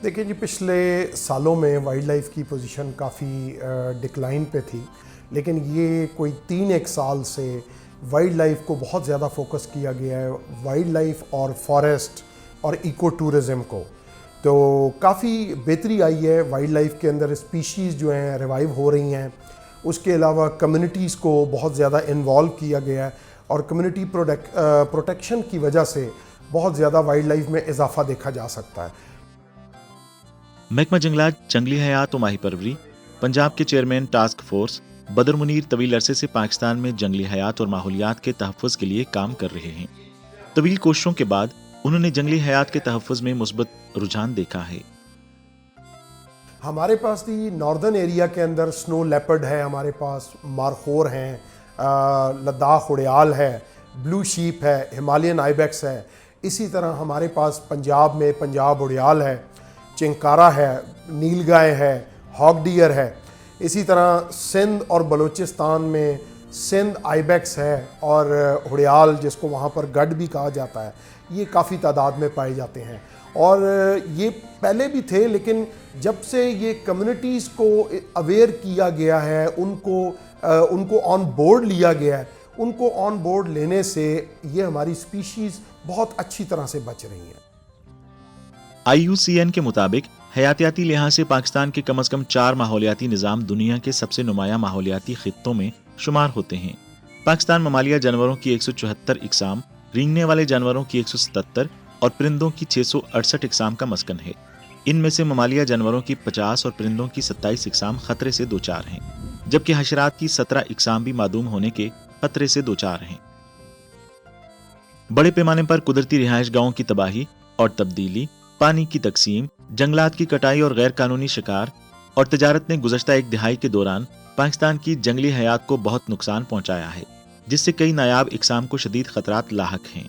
देखिए जी, पिछले सालों में वाइल्ड लाइफ की पोजीशन काफ़ी डिक्लाइन पे थी, लेकिन ये कोई 3 एक साल से वाइल्ड लाइफ को बहुत ज़्यादा फोकस किया गया है, वाइल्ड लाइफ और फॉरेस्ट और इको टूरिज़म को। तो काफ़ी बेहतरी आई है वाइल्ड लाइफ के अंदर, स्पीशीज़ जो हैं रिवाइव हो रही हैं। उसके अलावा कम्युनिटीज़ को बहुत ज़्यादा इन्वॉल्व किया गया है और कम्युनिटी प्रोटेक्शन की वजह से बहुत ज़्यादा वाइल्ड लाइफ में इजाफा देखा जा सकता है। महकमा जंगलात, जंगली हयात और माही परवरी पंजाब के चेयरमैन टास्क फोर्स बदर मुनीर तवील अरसे से पाकिस्तान में जंगली हयात और माहौलियात के तहफ़्फ़ुज़ के लिए काम कर रहे हैं। तवील कोशिशों के बाद उन्होंने जंगली हयात के तहफ़्फ़ुज़ में मुस्बत रुझान देखा है। हमारे पास भी नॉर्दर्न एरिया के अंदर स्नो लेपर्ड है, हमारे पास मारखोर हैं, लद्दाख उड़ियाल है, ब्लू शीप है, हिमालयन आइबेक्स है। इसी तरह हमारे पास पंजाब में पंजाब उड़ियाल है, चिंकारा है, नीलगाय है, हॉक डियर है। इसी तरह सिंध और बलूचिस्तान में सिंध आइबेक्स है और उड़ियाल, जिसको वहाँ पर गढ़ भी कहा जाता है, ये काफ़ी तादाद में पाए जाते हैं। और ये पहले भी थे, लेकिन जब से ये कम्युनिटीज़ को अवेयर किया गया है, उनको ऑन बोर्ड लिया गया है, उनको ऑन बोर्ड लेने से ये हमारी स्पीशीज़ बहुत अच्छी तरह से बच रही हैं। IUCN के मुताबिक हयातियाती लिहाज से पाकिस्तान के कम अज़ कम 4 माहौलियाती निज़ाम दुनिया के सबसे नुमाया माहौलियाती खित्तों में शुमार होते हैं। पाकिस्तान ममालिया जानवरों की 174 इकसाम, रेंगने वाले जानवरों की 177 और परिंदों की 668 इकसाम का मस्कन है। इनमें से ममालिया जानवरों की 50 और परिंदों की 27 इकसाम खतरे से दो-चार हैं, जबकि हशरात की 17 इकसाम भी मादूम होने के खतरे से दो-चार हैं। बड़े पैमाने पर कुदरती रिहाइश गाहों की तबाही और तब्दीली, पानी की तकसीम, जंगलात की कटाई और गैर कानूनी शिकार और तजारत ने गुज़श्ता एक दिहाई के दौरान पाकिस्तान की जंगली हयात को बहुत नुकसान पहुंचाया है, जिससे कई नायाब इकसाम को शदीद खतरात लाहक हैं।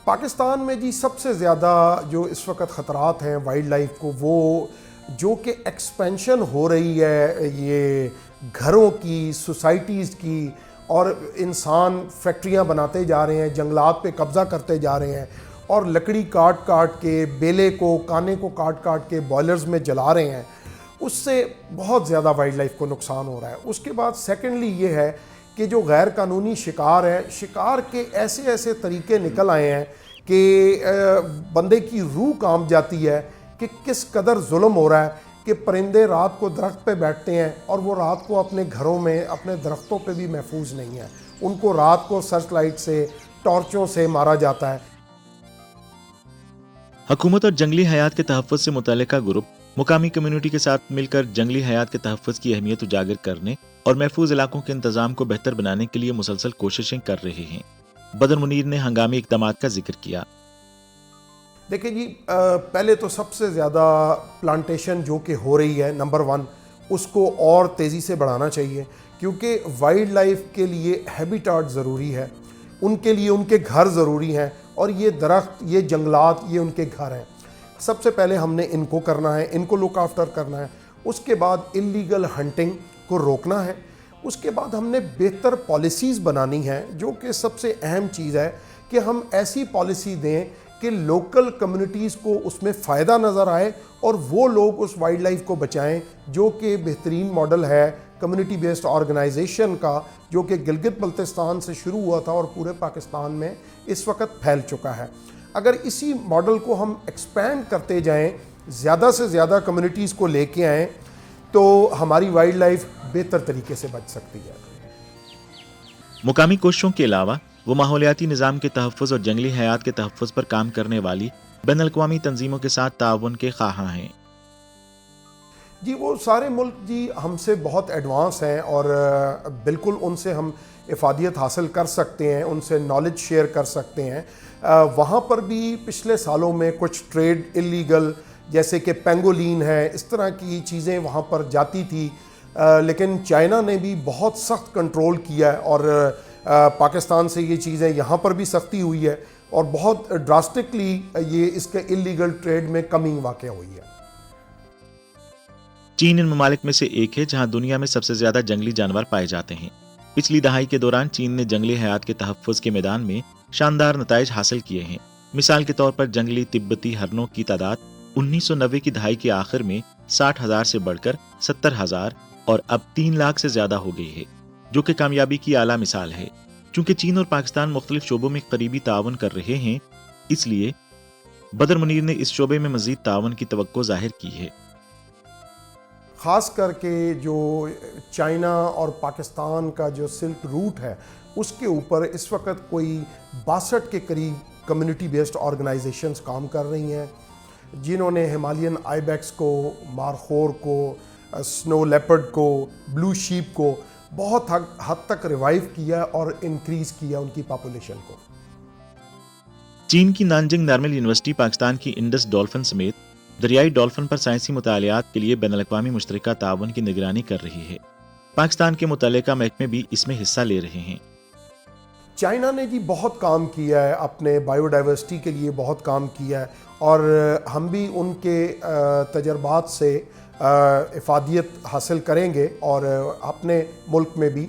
पाकिस्तान में जी सबसे ज़्यादा जो इस वक्त ख़तरात हैं वाइल्ड लाइफ को, वो जो कि एक्सपेंशन हो रही है ये घरों की, सोसाइटीज़ की, और इंसान फैक्ट्रियां बनाते जा रहे हैं, जंगलात पे कब्ज़ा करते जा रहे हैं और लकड़ी काट काट के, बेले को, काने को काट काट के बॉयलर्स में जला रहे हैं। उससे बहुत ज़्यादा वाइल्ड लाइफ को नुकसान हो रहा है। उसके बाद सेकेंडली ये है कि जो गैर कानूनी शिकार है, शिकार के ऐसे ऐसे तरीके निकल आए हैं कि बंदे की रूह कांप जाती है कि किस कदर जुल्म हो रहा है कि परिंदे रात को दरख्त पे बैठते हैं और वो रात को अपने घरों में, अपने दरख्तों पे भी महफूज नहीं है। उनको रात को सर्च लाइट से, टॉर्चों से मारा जाता है। हुकूमत और जंगली हयात के तहफ़्फ़ुज़ से मुतल्लिका ग्रुप मुकामी कम्युनिटी के साथ मिलकर जंगली हयात के तहफ़्फ़ुज़ की अहमियत उजागर करने और महफूज इलाकों के इंतज़ाम को बेहतर बनाने के लिए मुसलसल कोशिशें कर रहे हैं। बदर मुनीर ने हंगामी इक़दामात का जिक्र किया। देखिए जी, पहले तो सबसे ज़्यादा प्लांटेशन जो कि हो रही है, नंबर 1, उसको और तेज़ी से बढ़ाना चाहिए, क्योंकि वाइल्ड लाइफ के लिए हैबिटाट ज़रूरी है, उनके लिए उनके घर ज़रूरी हैं, और ये दरख्त, ये जंगलात, ये उनके घर हैं। सबसे पहले हमने इनको करना है, इनको लुक आफ्टर करना है। उसके बाद इलीगल हंटिंग को रोकना है। उसके बाद हमने बेहतर पॉलिसीज़ बनानी हैं, जो कि सबसे अहम चीज़ है कि हम ऐसी पॉलिसी दें कि लोकल कम्युनिटीज़ को उसमें फ़ायदा नज़र आए और वो लोग उस वाइल्ड लाइफ को बचाएं, जो कि बेहतरीन मॉडल है कम्युनिटी बेस्ड ऑर्गेनाइजेशन का, जो कि गिलगित बल्तिस्तान से शुरू हुआ था और पूरे पाकिस्तान में इस वक्त फैल चुका है। अगर इसी मॉडल को हम एक्सपैंड करते जाएं, ज़्यादा से ज़्यादा कम्युनिटीज़ को लेके आएँ, तो हमारी वाइल्ड लाइफ बेहतर तरीके से बच सकती है। मुकामी कोशिशों के अलावा वो माहौलियाती निज़ाम के तहफ़्फ़ुज़ और जंगली हयात के तहफ़्फ़ुज़ पर काम करने वाली बैनुल-अक़वामी तंजीमों के साथ ताउन के ख़्वाहां हैं। जी, वो सारे मुल्क जी हमसे बहुत एडवांस हैं और बिल्कुल उनसे हम इफ़ादियत हासिल कर सकते हैं, उनसे नॉलेज शेयर कर सकते हैं। वहाँ पर भी पिछले सालों में कुछ ट्रेड इलीगल, जैसे कि पेंगोलिन है, इस तरह की चीज़ें वहाँ पर जाती थी, लेकिन चाइना ने भी बहुत सख्त कंट्रोल किया है और पाकिस्तान से ये चीज़ें यहाँ पर भी सख्ती हुई है और बहुत ड्रास्टिकली ये इसके इलीगल ट्रेड में कमी वाक़या हुई है। चीन इन ममालिक में से एक है जहां दुनिया में सबसे ज्यादा जंगली जानवर पाए जाते हैं। पिछली दहाई के दौरान चीन ने जंगली हयात के तहफ़्फ़ुज़ के मैदान में शानदार नताइज हासिल किए हैं, مثال کے طور پر جنگلی تبتی ہرنوں کی تعداد 1990 کی دہائی کے آخر میں 60,000 سے بڑھ کر 70,000 اور اب 3 لاکھ سے زیادہ ہو گئی ہے، جو کہ کامیابی کی اعلیٰ مثال ہے۔ چونکہ چین اور پاکستان مختلف شعبوں میں قریبی تعاون کر رہے ہیں، اس لیے بدر منیر نے اس شعبے میں مزید تعاون کی توقع ظاہر کی ہے۔ خاص کر کے جو چائنا اور پاکستان کا جو سلک روٹ ہے، اس کے اوپر اس وقت کوئی 62 کے قریب کمیونٹی بیسڈ آرگنائزیشنز کام کر رہی ہیں، جنہوں نے ہمالین آئی بیکس کو، مارخور کو، سنو لیپرڈ کو، بلو شیپ کو بہت حد تک ریوائیو کیا اور انکریز کیا ان کی پاپولیشن کو۔ چین کی نانجنگ نارمل یونیورسٹی پاکستان کی انڈس ڈولفن سمیت دریائی ڈولفن پر سائنسی مطالعات کے لیے بین الاقوامی مشترکہ تعاون کی نگرانی کر رہی ہے۔ پاکستان کے متعلقہ محکمے بھی اس میں حصہ لے رہے ہیں۔ چائنا نے جی بہت کام کیا ہے، اپنے بائیو ڈائیورسٹی کے لیے بہت کام کیا ہے، اور ہم بھی ان کے تجربات سے افادیت حاصل کریں گے اور اپنے ملک میں بھی۔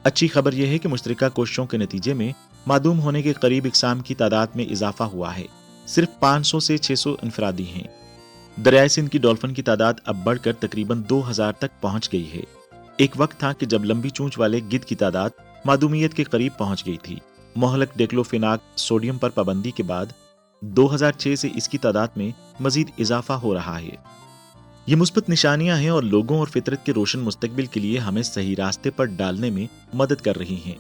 اچھی خبر یہ ہے کہ مشترکہ کوششوں کے نتیجے میں معدوم ہونے کے قریب اقسام کی تعداد میں اضافہ ہوا ہے، صرف 500 سے 600 انفرادی ہیں۔ دریائے سندھ کی ڈولفن کی تعداد اب بڑھ کر تقریباً 2000 تک پہنچ گئی ہے۔ ایک وقت تھا کہ جب لمبی چونچ والے گدھ کی تعداد معدومیت کے قریب پہنچ گئی تھی۔ مہلک ڈیکلوفیناک سوڈیم پر پابندی کے بعد 2006 سے اس کی تعداد میں مزید اضافہ ہو رہا ہے۔ یہ مثبت نشانیاں ہیں اور لوگوں اور فطرت کے روشن مستقبل کے لیے ہمیں صحیح راستے پر ڈالنے میں مدد کر رہی ہیں۔